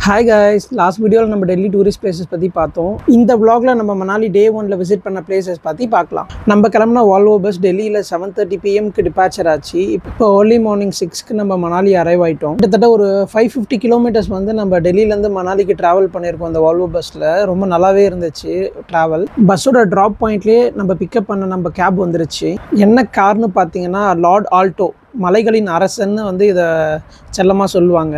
Hi guys, last video நம்ம Delhi tourist places பற்றி பார்த்தோம். இந்த vlogல நம்ம மணாலி டே 1ல விசிட் பண்ண பிளேசஸ் பற்றி பார்க்கலாம். நம்ம கிளம்பின வால்வோ பஸ் டெல்லியில் 7:30 PMக்கு டிபார்ச்சர் ஆச்சு. இப்போ ஏர்லி மார்னிங் 6க்கு நம்ம மணாலி அரைவ் ஆகிட்டோம். கிட்டத்தட்ட ஒரு 550 கிலோமீட்டர்ஸ் வந்து நம்ம டெல்லியிலேருந்து மணாலிக்கு ட்ராவல் பண்ணியிருக்கோம் அந்த வால்வோ பஸ்ஸில். ரொம்ப நல்லாவே இருந்துச்சு ட்ராவல். பஸ்ஸோட ட்ராப் பாயிண்ட்லேயே நம்ம பிக்கப் பண்ண நம்ம கேப் வந்துருச்சு. என்ன கார்னு பார்த்தீங்கன்னா லார்ட் ஆல்டோ, மலைகளின் அரசன்னு வந்து இதை செல்லமாக சொல்லுவாங்க.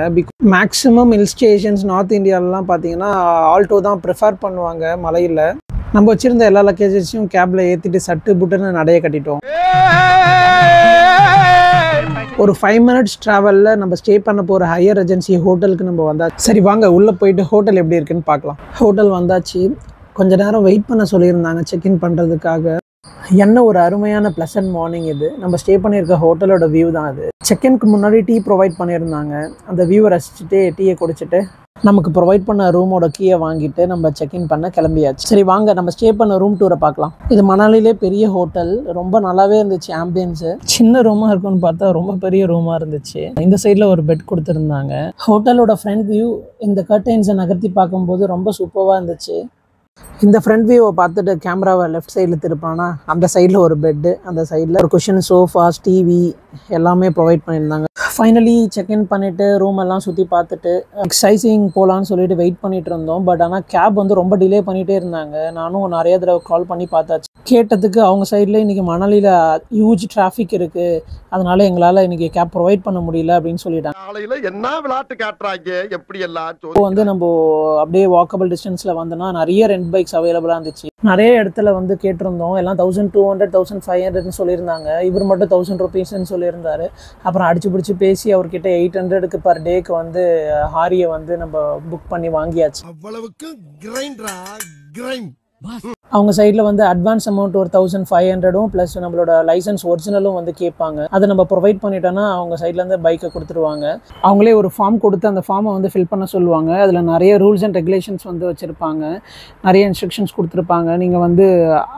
மேக்ஸிமம் ஹில் ஸ்டேஷன்ஸ் நார்த் இந்தியாவிலலாம் பார்த்தீங்கன்னா ஆல்டோ தான் ப்ரிஃபர் பண்ணுவாங்க மலையில். நம்ம வச்சுருந்த எல்லா லக்கேஜஸையும் கேபில் ஏற்றிட்டு சட்டு புட்டுன்னு நடைய கட்டிட்டோம். ஒரு 5 minutes ட்ராவலில் நம்ம ஸ்டே பண்ண போகிற ஹையர் ஏஜென்சி ஹோட்டலுக்கு நம்ம வந்தாச்சு. சரி வாங்க உள்ளே போயிட்டு ஹோட்டல் எப்படி இருக்குன்னு பார்க்கலாம். ஹோட்டல் வந்தாச்சு. கொஞ்ச நேரம் வெயிட் பண்ண சொல்லியிருந்தாங்க செக்இன் பண்ணுறதுக்காக. என்ன ஒரு அருமையான ப்ளசன்ட் மார்னிங் இது. நம்ம ஸ்டே பண்ணியிருக்க ஹோட்டலோட வியூ தான் அது. செக்இன்க்கு முன்னாடி டீ ப்ரொவைட் பண்ணியிருந்தாங்க. அந்த வியூவை ரசிச்சுட்டு டீயை குடிச்சிட்டு நமக்கு ப்ரொவைட் பண்ண ரூமோட கீயை வாங்கிட்டு நம்ம செக்இன் பண்ண கிளம்பியாச்சு. சரி வாங்க நம்ம ஸ்டே பண்ண ரூம் டூரை பார்க்கலாம். இது மணாலிலே பெரிய ஹோட்டல். ரொம்ப நல்லாவே இருந்துச்சு ஆம்பியன்ஸு. சின்ன ரூமாக இருக்குன்னு பார்த்தா ரொம்ப பெரிய ரூமாக இருந்துச்சு. இந்த சைடில் ஒரு பெட் கொடுத்துருந்தாங்க. ஹோட்டலோட ஃப்ரண்ட் வியூ இந்த கர்டைன்ஸை நகர்த்தி பார்க்கும்போது ரொம்ப சூப்பராக இருந்துச்சு. இந்த ஃப்ரண்ட் வியூவை பார்த்துட்டு கேமராவை லெஃப்ட் சைடில் திருப்பானா அந்த சைடில் ஒரு பெட்டு, அந்த சைடில் ஒரு குஷன், சோஃபாஸ், டிவி எல்லாமே ப்ரொவைட் பண்ணியிருந்தாங்க. ஃபைனலி செக்இன் பண்ணிவிட்டு ரூம் எல்லாம் சுற்றி பார்த்துட்டு சைசிங் போகலான்னு சொல்லிட்டு வெயிட் பண்ணிட்டு இருந்தோம். பட் ஆனால் கேப் வந்து ரொம்ப டிலே பண்ணிகிட்டே இருந்தாங்க. நானும் நிறைய தடவை கால் பண்ணி பார்த்தாச்சு. கேட்டதுக்கு அவங்க சைடில் இன்றைக்கி மணாலியில் ஹியூஜ் டிராஃபிக் இருக்குது, அதனால எங்களால் இன்றைக்கி கேப் ப்ரொவைட் பண்ண முடியல அப்படின்னு சொல்லிட்டாங்க. என்ன விளையாட்டு காட்டுறாங்க எப்படி எல்லாம் வந்து நம்ம அப்படியே வாக்கபிள் டிஸ்டன்ஸில் வந்தோன்னா நிறைய ரெண்ட் பைக்ஸ் அவைலபிளாக இருந்துச்சு. நிறைய இடத்துல வந்து கேட்டிருந்தோம். எல்லாம் 1200 1500ன்னு சொல்லியிருந்தாங்க. இவர் மட்டும் 1000 rupeesன்னு சொல்லியிருந்தாரு. அப்புறம் அடிச்சு பிடிச்சி பேசி அவர்கிட்ட 800க்கு பர் டேக்கு வந்து ஹாரியை வந்து நம்ம புக் பண்ணி வாங்கியாச்சு. அவ்வளவுக்கு கிரைண்டரா கிரைண்ட். அவங்க சைடில் வந்து அட்வான்ஸ் அமௌண்ட் ஒரு 1500 ப்ளஸ் நம்மளோட லைசன்ஸ் ஒரிஜினலும் வந்து கேட்பாங்க. அதை நம்ம ப்ரொவைட் பண்ணிட்டோன்னா அவங்க சைட்லேருந்து பைக்கை கொடுத்துருவாங்க. அவங்களே ஒரு ஃபார்ம் கொடுத்து அந்த ஃபார்மை வந்து ஃபில் பண்ண சொல்லுவாங்க. அதில் நிறைய ரூல்ஸ் அண்ட் ரெகுலேஷன்ஸ் வந்து வச்சுருப்பாங்க. நிறைய இன்ஸ்ட்ரக்ஷன்ஸ் கொடுத்துருப்பாங்க. நீங்கள் வந்து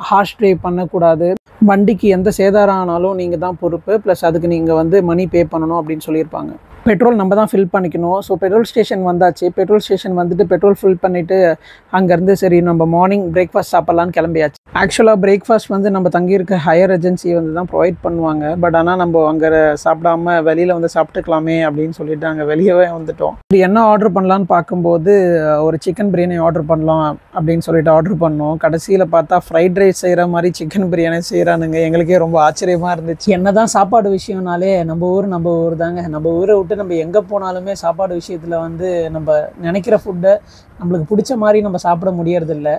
ஹார்ஷ் ட்ரைவ் பண்ணக்கூடாது, வண்டிக்கு எந்த சேதாரம் ஆனாலும் நீங்கள் தான் பொறுப்பு, ப்ளஸ் அதுக்கு நீங்கள் வந்து மணி பே பண்ணணும் அப்படின்னு சொல்லியிருப்பாங்க. பெட்ரோல் நம்ம தான் ஃபில் பண்ணிக்கணும். ஸோ பெட்ரோல் ஸ்டேஷன் வந்தாச்சு. பெட்ரோல் ஸ்டேஷன் வந்துட்டு பெட்ரோல் ஃபில் பண்ணிவிட்டு அங்கேருந்து சரி நம்ம மார்னிங் பிரேக்ஃபாஸ்ட் சாப்பிட்லான்னு கிளம்பியாச்சு. ஆக்சுவலாக பிரேக்ஃபாஸ்ட் வந்து நம்ம தங்கியிருக்க ஹையர் ஏஜென்சி வந்து தான் ப்ரொவைட் பண்ணுவாங்க. பட் ஆனால் நம்ம அங்கே சாப்பிடாம வெளியில் வந்து சாப்பிட்டுக்கலாமே அப்படின்னு சொல்லிட்டு அங்கே வெளியவே வந்துட்டோம். என்ன ஆர்டர் பண்ணலான்னு பார்க்கும்போது ஒரு சிக்கன் பிரியாணி ஆர்டர் பண்ணலாம் அப்படின்னு சொல்லிட்டு ஆர்டர் பண்ணோம். கடைசியில் பார்த்தா ஃப்ரைட் ரைஸ் செய்கிற மாதிரி சிக்கன் பிரியாணி செய்கிறானுங்க. எங்களுக்கே ரொம்ப ஆச்சரியமாக இருந்துச்சு. என்ன தான் சாப்பாடு விஷயம்னாலே நம்ம ஊர் தாங்க. நம்ம ஊரை விட்டு நம்ம எங்கே போனாலுமே சாப்பாடு விஷயத்தில் வந்து நம்ம நினைக்கிற ஃபுட்டை நம்மளுக்கு பிடிச்ச மாதிரி நம்ம சாப்பிட முடியறதில்ல.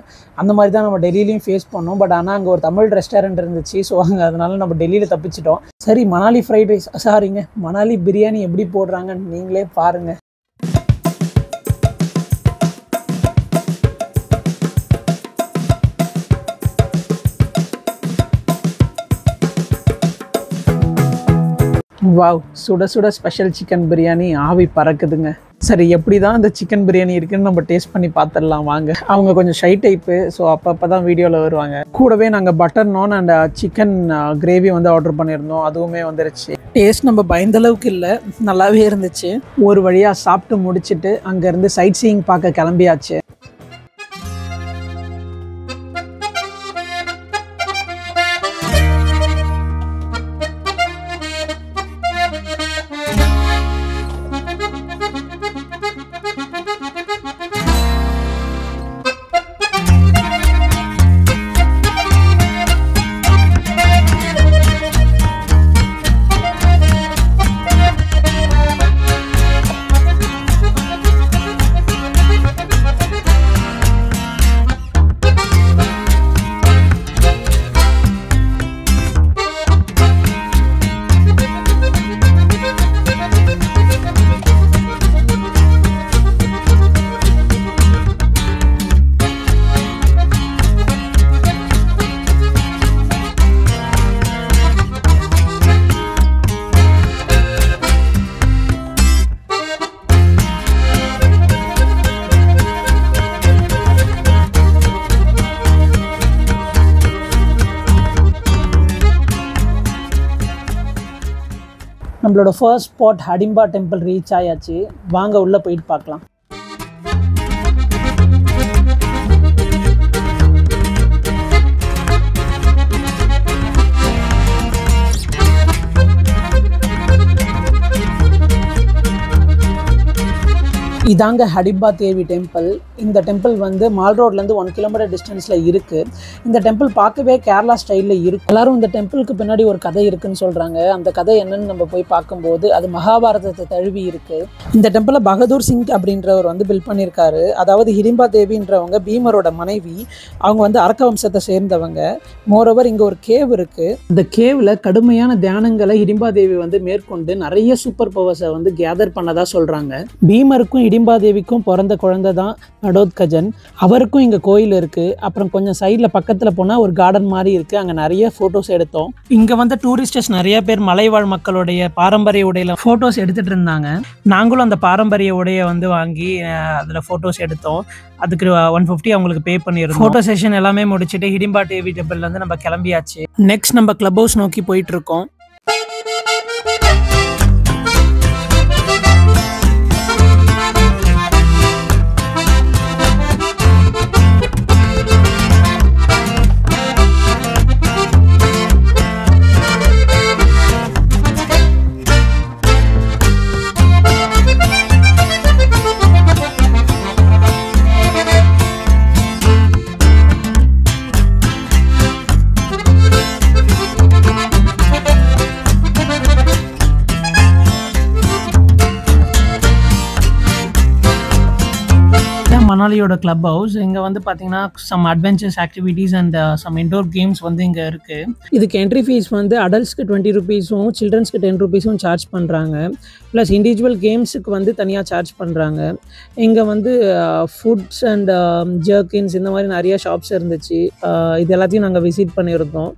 அந்த மாதிரி தான் நம்ம டெல்லியிலையும் ஃபேஸ் பண்ணோம். பட் ஆனால் அங்கே ஒரு தமிழ் ரெஸ்டாரண்ட் இருந்துச்சு. ஸோ அங்கே அதனால நம்ம டெல்லியில் தப்பிச்சிட்டோம். சரி மணாலி ஃப்ரைட் ரைஸ் மணாலி பிரியாணி எப்படி போடுறாங்கன்னு நீங்களே பாருங்கள். வாவ், சுட சுட ஸ்பெஷல் சிக்கன் பிரியாணி ஆவி பறக்குதுங்க. சரி எப்படி தான் இந்த சிக்கன் பிரியாணி இருக்குன்னு நம்ம டேஸ்ட் பண்ணி பார்த்துடலாம் வாங்க. அவங்க கொஞ்சம் ஷை டைப்பு, ஸோ அப்பப்போ தான் வீடியோவில் வருவாங்க. கூடவே நாங்கள் பட்டர் நான் அண்ட் சிக்கன் கிரேவி வந்து ஆர்டர் பண்ணியிருந்தோம். அதுவுமே வந்துருச்சு. டேஸ்ட் நம்ம பயந்த அளவுக்கு இல்லை, நல்லாவே இருந்துச்சு. ஒரு வழியாக சாப்பிட்டு முடிச்சுட்டு அங்கேருந்து சைட் சீயிங் பார்க்க கிளம்பியாச்சு. நம்மளோட ஃபர்ஸ்ட் ஸ்பாட் ஹடிம்பா டெம்பிள் ரீச் ஆயாச்சு. வாங்க உள்ளே போயிட்டு பார்க்கலாம். இதாங்க ஹடிம்பா தேவி டெம்பிள். இந்த டெம்பிள் வந்து மால் ரோட்லேருந்து 1 கிலோமீட்டர் டிஸ்டன்ஸில் இருக்குது. இந்த டெம்பிள் பார்க்கவே கேரளா ஸ்டைலில் இருக்குது. எல்லாரும் இந்த டெம்பிளுக்கு பின்னாடி ஒரு கதை இருக்குதுன்னு சொல்கிறாங்க. அந்த கதை என்னன்னு நம்ம போய் பார்க்கும்போது அது மகாபாரதத்தை தழுவி இருக்குது. இந்த டெம்பிளை பகதூர் சிங் அப்படின்றவர் வந்து பில்ட் பண்ணியிருக்காரு. அதாவது ஹிடிம்பா தேவின்றவங்க பீமரோட மனைவி. அவங்க வந்து அரக்க வம்சத்தை சேர்ந்தவங்க. மோரோவர் இங்கே ஒரு கேவ் இருக்குது. இந்த கேவில் கடுமையான தியானங்களை ஹிடிம்பா தேவி வந்து மேற்கொண்டு நிறைய சூப்பர் பவர்ஸை வந்து கேதர் பண்ணதாக சொல்கிறாங்க. பீமருக்கும் ஹிடிம்பா தேவிக்கும் பிறந்த குழந்தை தான் கடோத்கஜன். அவருக்கும் இங்கே கோயில் இருக்குது. அப்புறம் கொஞ்சம் சைடில் பக்கத்தில் போனால் ஒரு கார்டன் மாதிரி இருக்குது. அங்கே நிறைய ஃபோட்டோஸ் எடுத்தோம். இங்கே வந்து டூரிஸ்டர்ஸ் நிறைய பேர் மலைவாழ் மக்களுடைய பாரம்பரிய உடையில் ஃபோட்டோஸ் எடுத்துகிட்டு இருந்தாங்க. நாங்களும் அந்த பாரம்பரிய உடையை வந்து வாங்கி அதில் ஃபோட்டோஸ் எடுத்தோம். அதுக்கு 150 அவங்களுக்கு பே பண்ணியிருந்தோம். ஃபோட்டோ செஷன் எல்லாமே முடிச்சுட்டு ஹிடிம்பா தேவி டெம்பிள்லேருந்து நம்ம கிளம்பியாச்சு. நெக்ஸ்ட் நம்ம கிளப் ஹவுஸ் நோக்கி போயிட்டுருக்கோம். மணாலியோட கிளப் ஹவுஸ். இங்கே வந்து பார்த்தீங்கன்னா some adventures activities and some indoor games வந்து இங்கே இருக்குது. இதுக்கு என்ட்ரி ஃபீஸ் வந்து அடல்ட்ஸ்க்கு 20 ருபீஸும் சில்ட்ரன்ஸ்க்கு 10 ருபீஸும் சார்ஜ் பண்ணுறாங்க. ப்ளஸ் இண்டிவிஜுவல் கேம்ஸுக்கு வந்து தனியாக சார்ஜ் பண்ணுறாங்க. இங்கே வந்து ஃபுட்ஸ் அண்ட் ஜர்க்கின்ஸ் இந்த மாதிரி நிறைய ஷாப்ஸ் இருந்துச்சு. இது எல்லாத்தையும் நாங்கள் விசிட் பண்ணியிருந்தோம்.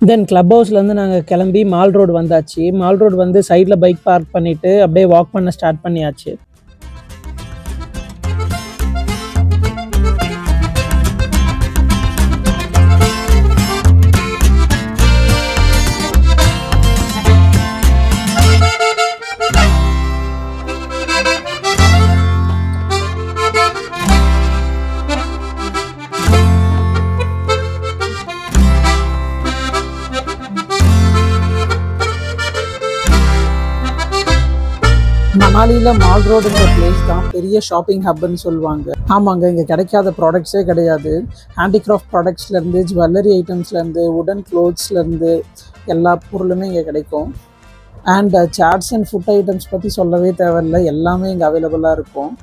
தென் கிளப் ஹவுஸ்லேருந்து நாங்கள் கிளம்பி மால் ரோடு வந்தாச்சு. மால் ரோடு வந்து சைடில் பைக் பார்க் பண்ணிவிட்டு அப்படியே வாக் பண்ண ஸ்டார்ட் பண்ணியாச்சு. மணாலியில் மால் ரோடுங்கிற பிளேஸ் தான் பெரிய ஷாப்பிங் ஹப்னு சொல்லுவாங்க. ஆமாங்க, இங்கே கிடைக்காத ப்ராடக்ட்ஸே கிடையாது. ஹேண்டிகிராஃப்ட் ப்ராடக்ட்ஸ்லேருந்து ஜுவல்லரி ஐட்டம்ஸ்லேருந்து வுடன் க்ளோத்ஸ்லேருந்து எல்லா பொருளுமே இங்கே கிடைக்கும். அண்ட் சாட்ஸ் அண்ட் ஃபுட் ஐட்டம்ஸ் பற்றி சொல்லவே தேவையில்லை, எல்லாமே இங்கே அவைலபிளாக இருக்கும்.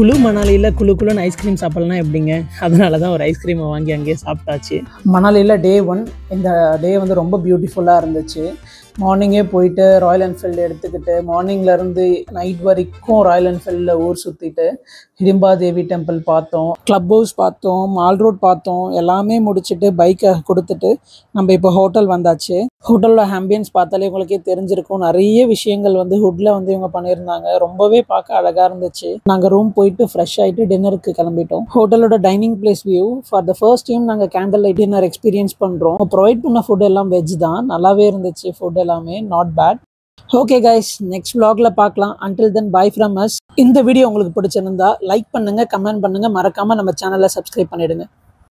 குழு மணாலியில் குழுன்னு ஐஸ்கிரீம் சாப்பிட்லனா எப்படிங்க? அதனால தான் ஒரு ஐஸ்கிரீமை வாங்கி அங்கேயே சாப்பிட்டாச்சு. மணாலியில் டே 1 இந்த டே வந்து ரொம்ப பியூட்டிஃபுல்லாக இருந்துச்சு. மார்னிங்கே போயிட்டு ராயல் என்ஃபீல்டு எடுத்துக்கிட்டு மார்னிங்லேருந்து நைட் வரைக்கும் ராயல் என்ஃபீல்டில் ஊர் சுற்றிட்டு ஹிடிம்பா தேவி டெம்பிள் பார்த்தோம், கிளப் ஹவுஸ் பார்த்தோம், மால் ரோட் பார்த்தோம். எல்லாமே முடிச்சுட்டு பைக்கை கொடுத்துட்டு நம்ம இப்போ ஹோட்டல் வந்தாச்சு. ஹோட்டலோட ஆம்பியன்ஸ் பார்த்தாலே உங்களுக்கே தெரிஞ்சிருக்கும். நிறைய விஷயங்கள் வந்து ஹுட்டில் வந்து இவங்க பண்ணியிருந்தாங்க. ரொம்பவே பார்க்க அழகாக இருந்துச்சு. நாங்கள் ரூம் போயிட்டு ஃப்ரெஷ் ஆகிட்டு டின்னருக்கு கிளம்பிட்டோம். ஹோட்டலோட dining place view for the first time நாங்கள் கேண்டில் லைட் டின்னர் எக்ஸ்பீரியன்ஸ் பண்ணுறோம். ப்ரொவைட் பண்ண ஃபுட் எல்லாம் வெஜ் தான், நல்லாவே இருந்துச்சு. ஃபுட் எல்லாமே not bad. Okay guys, next vlogல பார்க்கலாம். Until then bye from us. இந்த வீடியோ உங்களுக்கு பிடிச்சிருந்தா லைக் பண்ணுங்கள், கமெண்ட் பண்ணுங்கள், மறக்காமல் நம்ம சேனலை சப்ஸ்கிரைப் பண்ணிவிடுங்க.